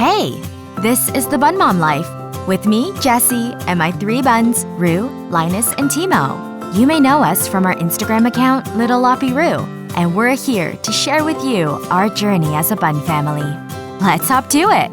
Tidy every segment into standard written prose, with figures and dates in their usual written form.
Hey, this is the Bunmom Life with me, Jessie, and my 3 buns, Rue, Linus, and Timo. You may know us from our Instagram account, Little Loppy Rue, and we're here to share with you our journey as a bun family. Let's hop to it!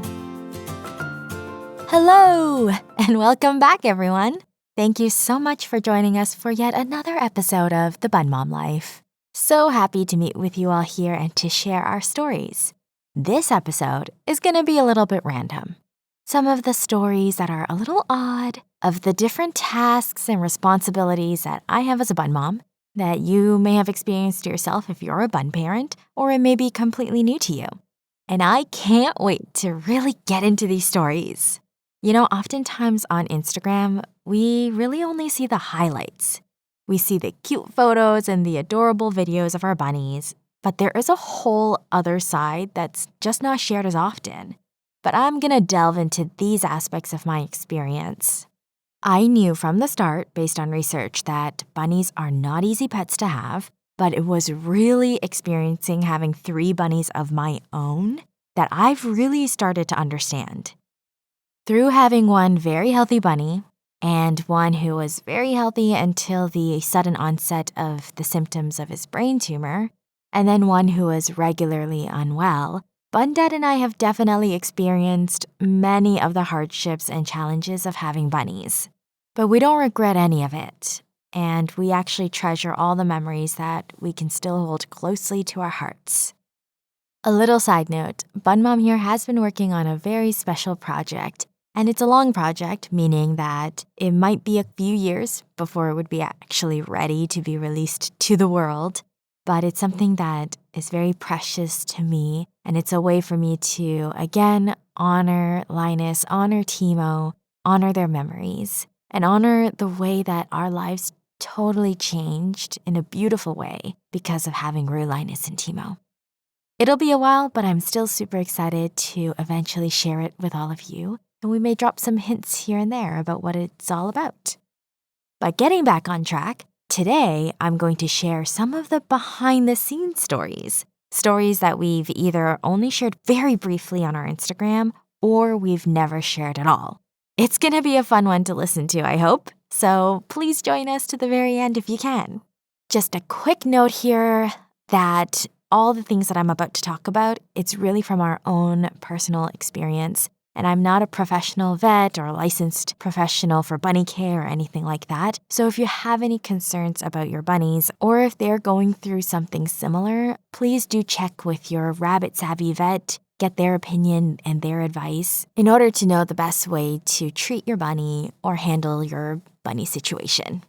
Hello, and welcome back, everyone. Thank you so much for joining us for yet another episode of the Bunmom Life. So happy to meet with you all here and to share our stories. This episode is going to be a little bit random. Some of the stories that are a little odd, of the different tasks and responsibilities that I have as a bun mom, that you may have experienced yourself if you're a bun parent, or it may be completely new to you. And I can't wait to really get into these stories. You know, oftentimes on Instagram, we really only see the highlights. We see the cute photos and the adorable videos of our bunnies, but there is a whole other side that's just not shared as often. But I'm gonna delve into these aspects of my experience. I knew from the start, based on research, that bunnies are not easy pets to have, but it was really experiencing having 3 bunnies of my own that I've really started to understand. Through having one very healthy bunny and one who was very healthy until the sudden onset of the symptoms of his brain tumor, and then one who was regularly unwell, Bun Dad and I have definitely experienced many of the hardships and challenges of having bunnies. But we don't regret any of it, and we actually treasure all the memories that we can still hold closely to our hearts. A little side note, Bun Mom here has been working on a very special project, and it's a long project, meaning that it might be a few years before it would be actually ready to be released to the world. But it's something that is very precious to me, and it's a way for me to, again, honor Linus, honor Timo, honor their memories, and honor the way that our lives totally changed in a beautiful way because of having Rue, Linus, and Timo. It'll be a while, but I'm still super excited to eventually share it with all of you, and we may drop some hints here and there about what it's all about. But getting back on track, today, I'm going to share some of the behind-the-scenes stories that we've either only shared very briefly on our Instagram or we've never shared at all. It's going to be a fun one to listen to, I hope, so please join us to the very end if you can. Just a quick note here that all the things that I'm about to talk about, it's really from our own personal experience. And I'm not a professional vet or a licensed professional for bunny care or anything like that. So if you have any concerns about your bunnies or if they're going through something similar, please do check with your rabbit-savvy vet, get their opinion and their advice in order to know the best way to treat your bunny or handle your bunny situation.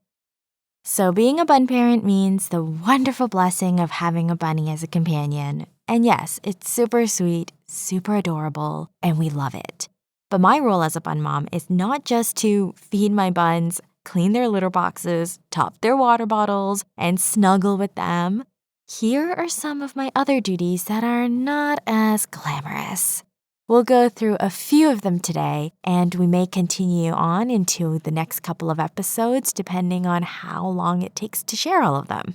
So being a bun parent means the wonderful blessing of having a bunny as a companion. And yes, it's super sweet, super adorable, and we love it. But my role as a bun mom is not just to feed my buns, clean their litter boxes, top their water bottles, and snuggle with them. Here are some of my other duties that are not as glamorous. We'll go through a few of them today, and we may continue on into the next couple of episodes depending on how long it takes to share all of them.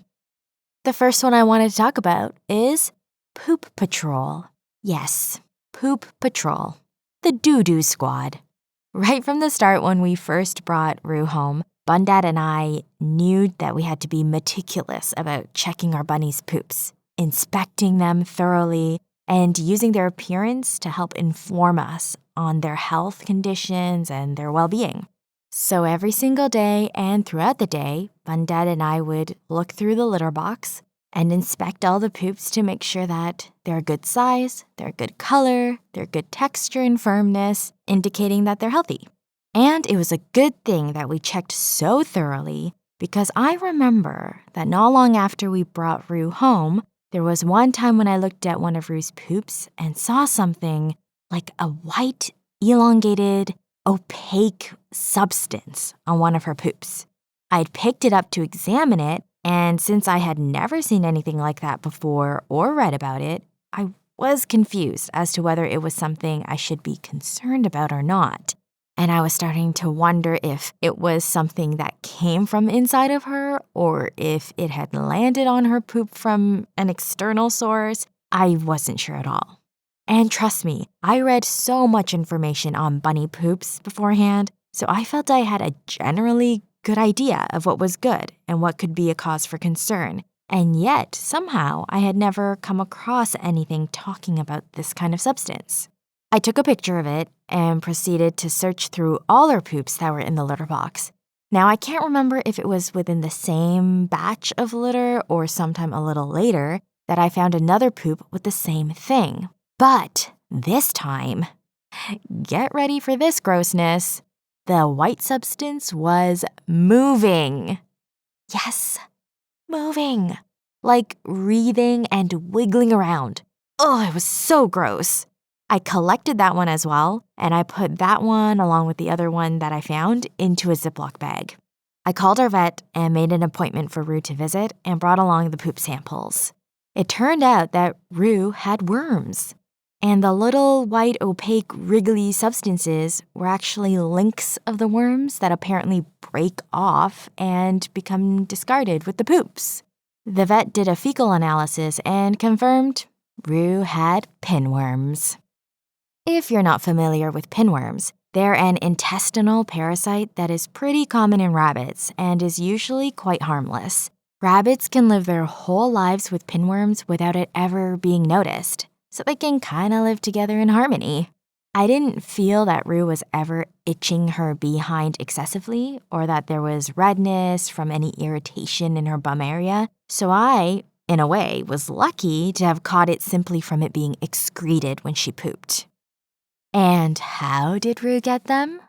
The first one I wanted to talk about is Poop Patrol. Yes, Poop Patrol. The doo-doo squad. Right from the start when we first brought Rue home, Bun Dad and I knew that we had to be meticulous about checking our bunnies' poops, inspecting them thoroughly, and using their appearance to help inform us on their health conditions and their well-being. So every single day and throughout the day, Bun Dad and I would look through the litter box and inspect all the poops to make sure that they're a good size, they're a good color, they're good texture and firmness, indicating that they're healthy. And it was a good thing that we checked so thoroughly because I remember that not long after we brought Rue home, there was one time when I looked at one of Rue's poops and saw something like a white, elongated, opaque substance on one of her poops. I'd picked it up to examine it, and since I had never seen anything like that before or read about it, I was confused as to whether it was something I should be concerned about or not. And I was starting to wonder if it was something that came from inside of her or if it had landed on her poop from an external source. I wasn't sure at all. And trust me, I read so much information on bunny poops beforehand, so I felt I had a generally good idea of what was good and what could be a cause for concern. And yet, somehow, I had never come across anything talking about this kind of substance. I took a picture of it and proceeded to search through all our poops that were in the litter box. Now, I can't remember if it was within the same batch of litter or sometime a little later that I found another poop with the same thing. But this time, get ready for this grossness. The white substance was moving. Yes, moving. Like wreathing and wiggling around. Oh, it was so gross. I collected that one as well, and I put that one along with the other one that I found into a Ziploc bag. I called our vet and made an appointment for Rue to visit and brought along the poop samples. It turned out that Rue had worms. And the little white opaque wriggly substances were actually links of the worms that apparently break off and become discarded with the poops. The vet did a fecal analysis and confirmed Rue had pinworms. If you're not familiar with pinworms, they're an intestinal parasite that is pretty common in rabbits and is usually quite harmless. Rabbits can live their whole lives with pinworms without it ever being noticed, so they can kind of live together in harmony. I didn't feel that Rue was ever itching her behind excessively or that there was redness from any irritation in her bum area, so I, in a way, was lucky to have caught it simply from it being excreted when she pooped. And how did Rue get them?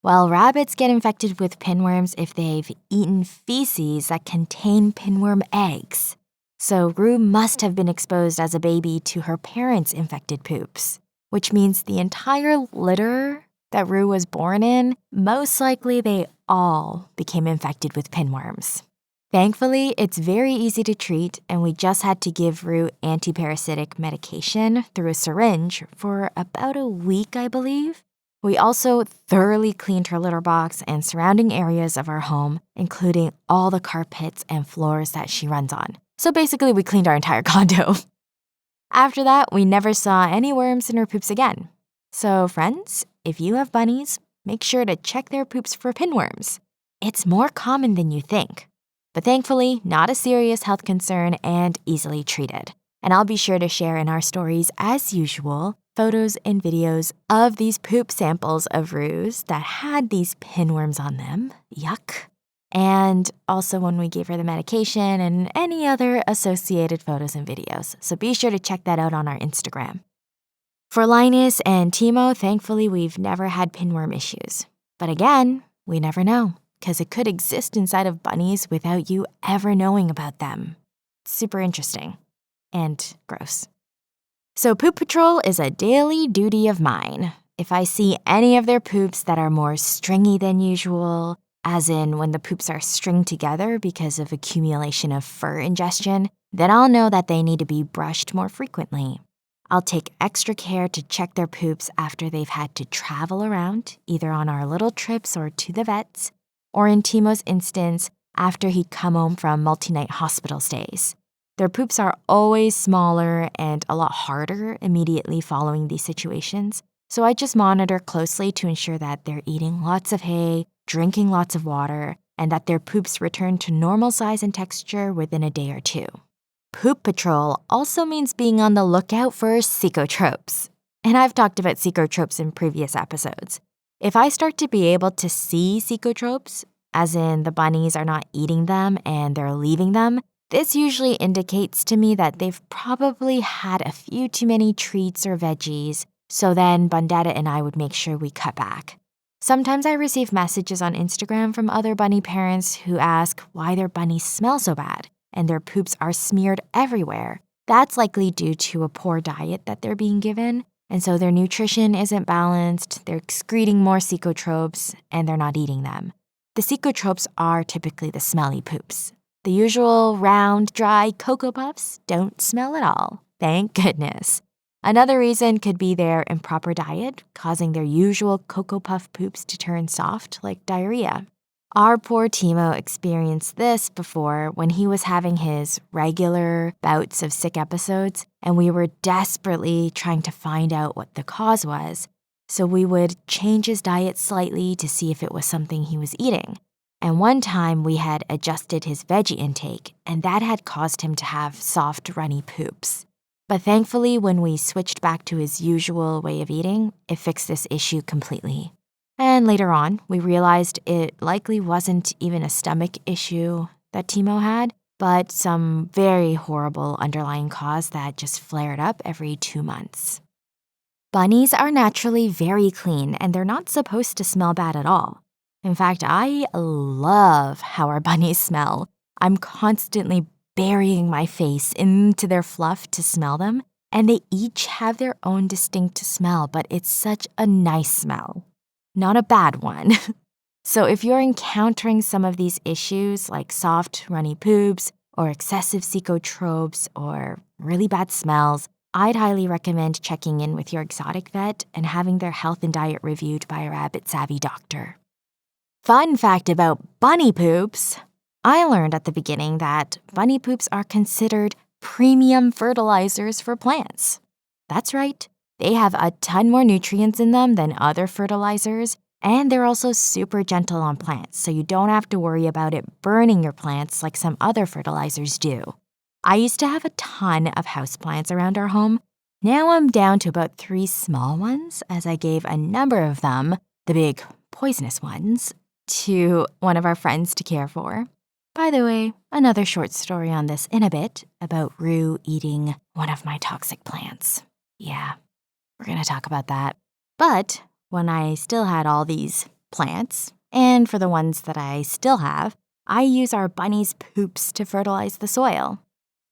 Well, rabbits get infected with pinworms if they've eaten feces that contain pinworm eggs. So Rue must have been exposed as a baby to her parents' infected poops, which means the entire litter that Rue was born in, most likely they all became infected with pinworms. Thankfully, it's very easy to treat, and we just had to give Rue antiparasitic medication through a syringe for about a week, I believe. We also thoroughly cleaned her litter box and surrounding areas of our home, including all the carpets and floors that she runs on. So basically, we cleaned our entire condo. After that, we never saw any worms in her poops again. So friends, if you have bunnies, make sure to check their poops for pinworms. It's more common than you think, but thankfully not a serious health concern and easily treated. And I'll be sure to share in our stories, as usual, photos and videos of these poop samples of Rue's that had these pinworms on them. Yuck. And also when we gave her the medication and any other associated photos and videos. So be sure to check that out on our Instagram. For Linus and Timo, thankfully we've never had pinworm issues. But again, we never know, because it could exist inside of bunnies without you ever knowing about them. Super interesting and gross. So poop patrol is a daily duty of mine. If I see any of their poops that are more stringy than usual, as in when the poops are stringed together because of accumulation of fur ingestion, then I'll know that they need to be brushed more frequently. I'll take extra care to check their poops after they've had to travel around, either on our little trips or to the vets, or in Timo's instance, after he'd come home from multi-night hospital stays. Their poops are always smaller and a lot harder immediately following these situations, so I just monitor closely to ensure that they're eating lots of hay, drinking lots of water, and that their poops return to normal size and texture within a day or two. Poop patrol also means being on the lookout for cecotropes. And I've talked about cecotropes in previous episodes. If I start to be able to see cecotropes, as in the bunnies are not eating them and they're leaving them, this usually indicates to me that they've probably had a few too many treats or veggies, so then Bundetta and I would make sure we cut back. Sometimes I receive messages on Instagram from other bunny parents who ask why their bunnies smell so bad and their poops are smeared everywhere. That's likely due to a poor diet that they're being given, and so their nutrition isn't balanced, they're excreting more cecotropes, and they're not eating them. The cecotropes are typically the smelly poops. The usual round, dry Cocoa Puffs don't smell at all, thank goodness. Another reason could be their improper diet, causing their usual Cocoa Puff poops to turn soft like diarrhea. Our poor Timo experienced this before when he was having his regular bouts of sick episodes, and we were desperately trying to find out what the cause was. So we would change his diet slightly to see if it was something he was eating. And one time we had adjusted his veggie intake, and that had caused him to have soft, runny poops. But thankfully, when we switched back to his usual way of eating, it fixed this issue completely. And later on, we realized it likely wasn't even a stomach issue that Timo had, but some very horrible underlying cause that just flared up every 2 months. Bunnies are naturally very clean, and they're not supposed to smell bad at all. In fact, I love how our bunnies smell. I'm constantly burying my face into their fluff to smell them, and they each have their own distinct smell, but it's such a nice smell. Not a bad one. So if you're encountering some of these issues like soft, runny poops or excessive cecotropes or really bad smells, I'd highly recommend checking in with your exotic vet and having their health and diet reviewed by a rabbit-savvy doctor. Fun fact about bunny poops. I learned at the beginning that bunny poops are considered premium fertilizers for plants. That's right. They have a ton more nutrients in them than other fertilizers, and they're also super gentle on plants, so you don't have to worry about it burning your plants like some other fertilizers do. I used to have a ton of houseplants around our home. Now I'm down to about 3 small ones, as I gave a number of them, the big poisonous ones, to one of our friends to care for. By the way, another short story on this in a bit about Rue eating one of my toxic plants. Yeah. We're going to talk about that. But when I still had all these plants, and for the ones that I still have, I use our bunnies' poops to fertilize the soil.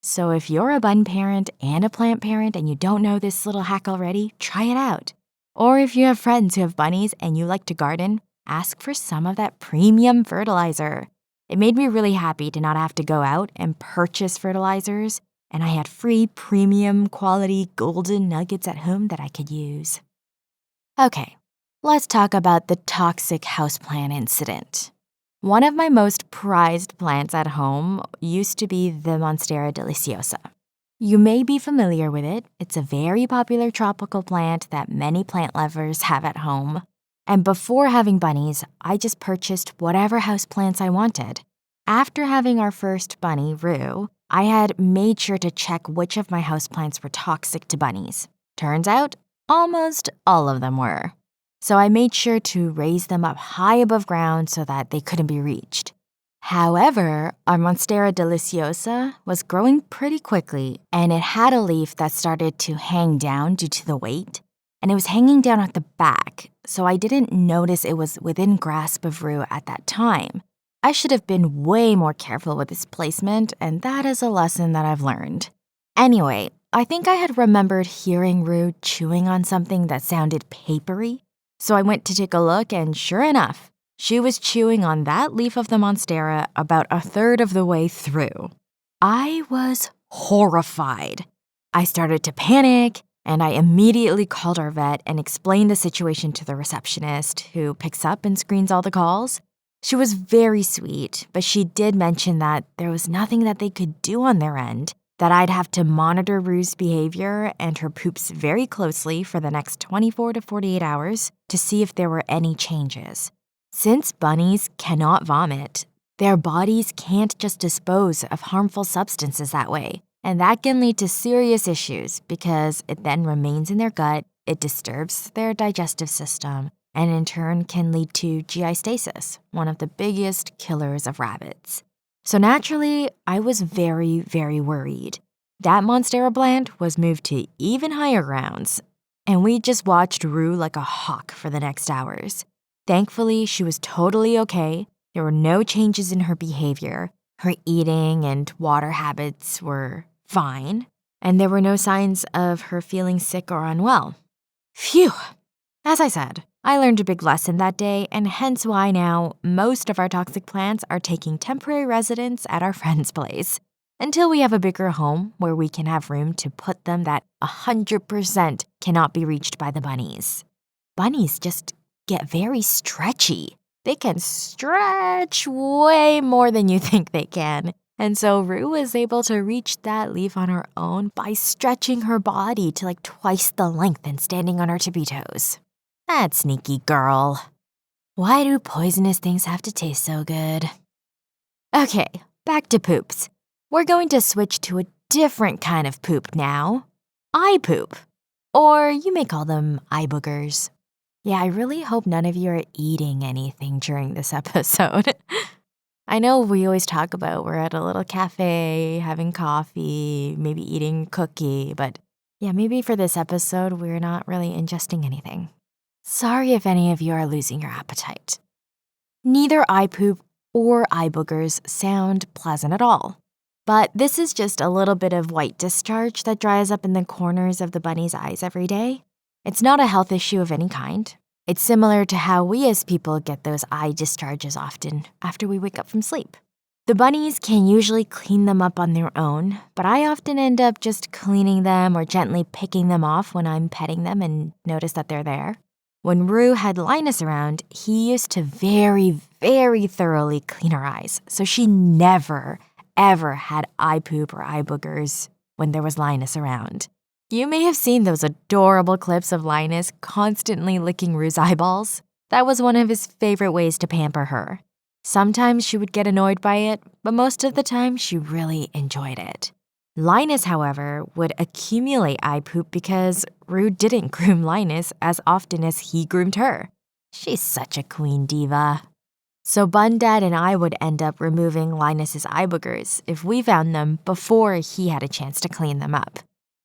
So if you're a bun parent and a plant parent and you don't know this little hack already, try it out. Or if you have friends who have bunnies and you like to garden, ask for some of that premium fertilizer. It made me really happy to not have to go out and purchase fertilizers, and I had free premium quality golden nuggets at home that I could use. Okay, let's talk about the toxic houseplant incident. One of my most prized plants at home used to be the Monstera deliciosa. You may be familiar with it. It's a very popular tropical plant that many plant lovers have at home. And before having bunnies, I just purchased whatever houseplants I wanted. After having our first bunny, Rue, I had made sure to check which of my houseplants were toxic to bunnies. Turns out, almost all of them were. So I made sure to raise them up high above ground so that they couldn't be reached. However, our Monstera deliciosa was growing pretty quickly, and it had a leaf that started to hang down due to the weight, and it was hanging down at the back, so I didn't notice it was within grasp of Rue at that time. I should have been way more careful with its placement, and that is a lesson that I've learned. Anyway, I think I had remembered hearing Rue chewing on something that sounded papery, so I went to take a look, and sure enough, she was chewing on that leaf of the Monstera about a third of the way through. I was horrified. I started to panic, and I immediately called our vet and explained the situation to the receptionist, who picks up and screens all the calls. She was very sweet, but she did mention that there was nothing that they could do on their end, that I'd have to monitor Rue's behavior and her poops very closely for the next 24 to 48 hours to see if there were any changes. Since bunnies cannot vomit, their bodies can't just dispose of harmful substances that way, and that can lead to serious issues because it then remains in their gut, it disturbs their digestive system, and in turn can lead to GI stasis, one of the biggest killers of rabbits. So naturally, I was very, very worried. That Monstera plant was moved to even higher grounds, and we just watched Rue like a hawk for the next hours. Thankfully, she was totally okay. There were no changes in her behavior. Her eating and water habits were fine, and there were no signs of her feeling sick or unwell. Phew! As I said, I learned a big lesson that day, and hence why now most of our toxic plants are taking temporary residence at our friend's place until we have a bigger home where we can have room to put them that 100% cannot be reached by the bunnies. Bunnies just get very stretchy. they can stretch way more than you think they can. And so Rue was able to reach that leaf on her own by stretching her body to like twice the length and standing on her tippy toes. That sneaky girl. Why do poisonous things have to taste so good? Okay, back to poops. We're going to switch to a different kind of poop now. Eye poop. Or you may call them eye boogers. Yeah, I really hope none of you are eating anything during this episode. I know we always talk about we're at a little cafe, having coffee, maybe eating a cookie, but yeah, maybe for this episode, we're not really ingesting anything. Sorry if any of you are losing your appetite. Neither eye poop or eye boogers sound pleasant at all. But this is just a little bit of white discharge that dries up in the corners of the bunny's eyes every day. It's not a health issue of any kind. It's similar to how we as people get those eye discharges often after we wake up from sleep. The bunnies can usually clean them up on their own, but I often end up just cleaning them or gently picking them off when I'm petting them and notice that they're there. When Rue had Linus around, he used to very, very thoroughly clean her eyes, so she never, ever had eye poop or eye boogers when there was Linus around. You may have seen those adorable clips of Linus constantly licking Rue's eyeballs. That was one of his favorite ways to pamper her. Sometimes she would get annoyed by it, but most of the time she really enjoyed it. Linus, however, would accumulate eye poop because Rue didn't groom Linus as often as he groomed her. She's such a queen diva. So Bun Dad and I would end up removing Linus's eye boogers if we found them before he had a chance to clean them up.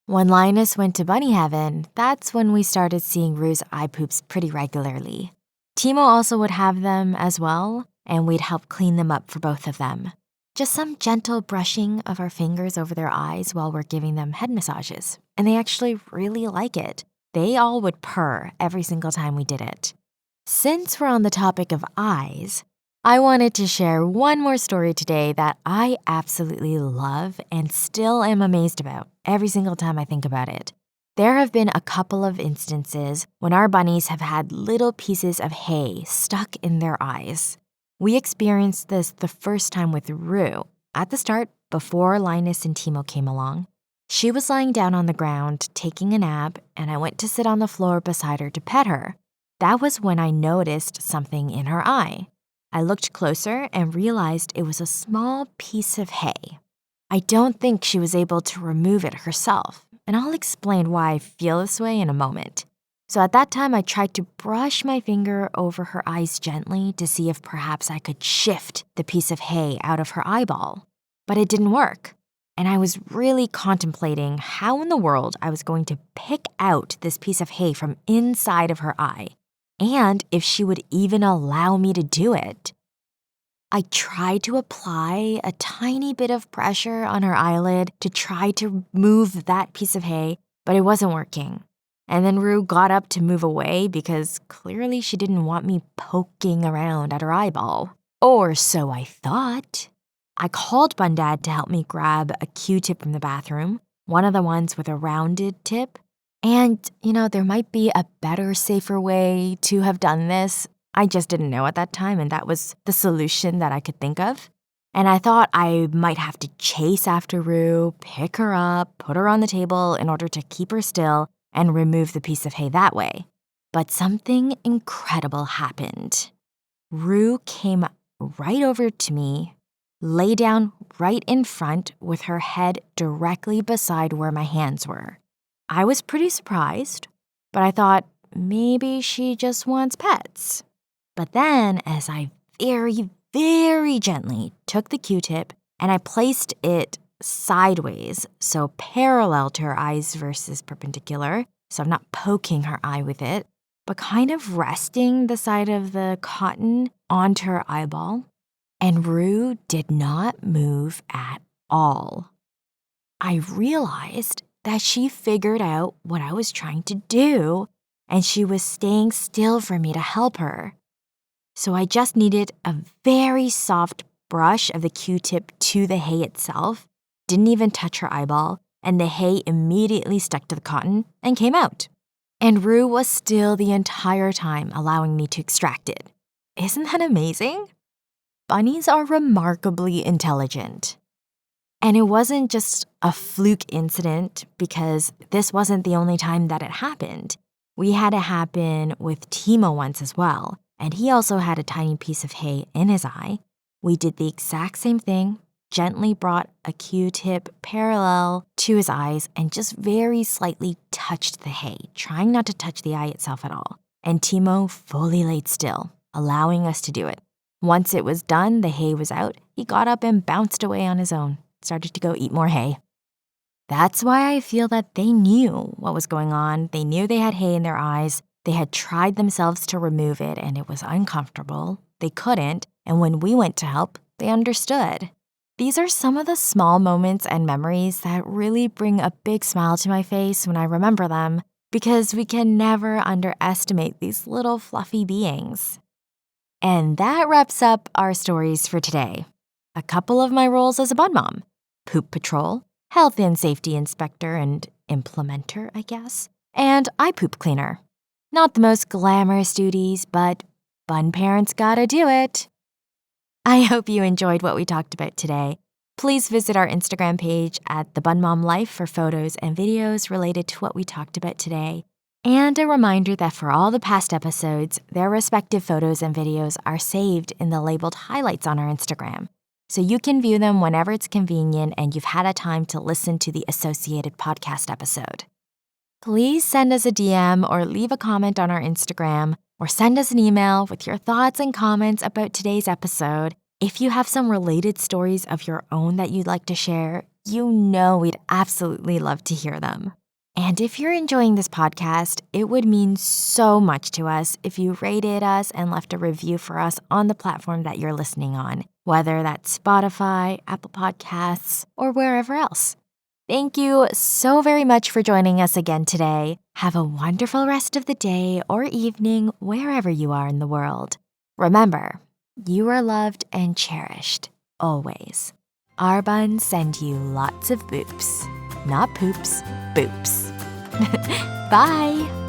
When Linus went to bunny heaven, that's when we started seeing Rue's eye poops pretty regularly. Timo also would have them as well, and we'd help clean them up for both of them. Just some gentle brushing of our fingers over their eyes while we're giving them head massages. And they actually really like it. They all would purr every single time we did it. Since we're on the topic of eyes, I wanted to share one more story today that I absolutely love and still am amazed about every single time I think about it. There have been a couple of instances when our bunnies have had little pieces of hay stuck in their eyes. We experienced this the first time with Rue. At the start, before Linus and Timo came along, she was lying down on the ground taking a nap, and I went to sit on the floor beside her to pet her. That was when I noticed something in her eye. I looked closer and realized it was a small piece of hay. I don't think she was able to remove it herself, and I'll explain why I feel this way in a moment. So at that time, I tried to brush my finger over her eyes gently to see if perhaps I could shift the piece of hay out of her eyeball. But it didn't work, and I was really contemplating how in the world I was going to pick out this piece of hay from inside of her eye, and if she would even allow me to do it. I tried to apply a tiny bit of pressure on her eyelid to try to move that piece of hay, but it wasn't working. And then Rue got up to move away because clearly she didn't want me poking around at her eyeball. Or so I thought. I called Bun Dad to help me grab a Q-tip from the bathroom, one of the ones with a rounded tip. And, there might be a better, safer way to have done this. I just didn't know at that time, and that was the solution that I could think of. And I thought I might have to chase after Rue, pick her up, put her on the table in order to keep her still and remove the piece of hay that way. But something incredible happened. Rue came right over to me, lay down right in front with her head directly beside where my hands were. I was pretty surprised, but I thought maybe she just wants pets. But then, as I very, very gently took the Q-tip and I placed it sideways, so parallel to her eyes versus perpendicular, so I'm not poking her eye with it, but kind of resting the side of the cotton onto her eyeball, and Rue did not move at all. I realized that she figured out what I was trying to do, and she was staying still for me to help her. So I just needed a very soft brush of the Q-tip to the hay itself, didn't even touch her eyeball, and the hay immediately stuck to the cotton and came out. And Rue was still the entire time allowing me to extract it. Isn't that amazing? Bunnies are remarkably intelligent. And it wasn't just a fluke incident because this wasn't the only time that it happened. We had it happen with Timo once as well, and he also had a tiny piece of hay in his eye. We did the exact same thing, gently brought a Q-tip parallel to his eyes and just very slightly touched the hay, trying not to touch the eye itself at all. And Timo fully laid still, allowing us to do it. Once it was done, the hay was out, he got up and bounced away on his own, started to go eat more hay. That's why I feel that they knew what was going on. They knew they had hay in their eyes. They had tried themselves to remove it, and it was uncomfortable. They couldn't, and when we went to help, they understood. These are some of the small moments and memories that really bring a big smile to my face when I remember them, because we can never underestimate these little fluffy beings. And that wraps up our stories for today. A couple of my roles as a bunmom: poop patrol, health and safety inspector and implementer, I guess, and eye poop cleaner. Not the most glamorous duties, but bun parents gotta do it. I hope you enjoyed what we talked about today. Please visit our Instagram page at The Bunmom Life for photos and videos related to what we talked about today. And a reminder that for all the past episodes, their respective photos and videos are saved in the labeled highlights on our Instagram. So you can view them whenever it's convenient and you've had a time to listen to the associated podcast episode. Please send us a DM or leave a comment on our Instagram, or send us an email with your thoughts and comments about today's episode. If you have some related stories of your own that you'd like to share, you know we'd absolutely love to hear them. And if you're enjoying this podcast, it would mean so much to us if you rated us and left a review for us on the platform that you're listening on, whether that's Spotify, Apple Podcasts, or wherever else. Thank you so very much for joining us again today. Have a wonderful rest of the day or evening wherever you are in the world. Remember, you are loved and cherished, always. Our buns send you lots of boops. Not poops, boops. Bye!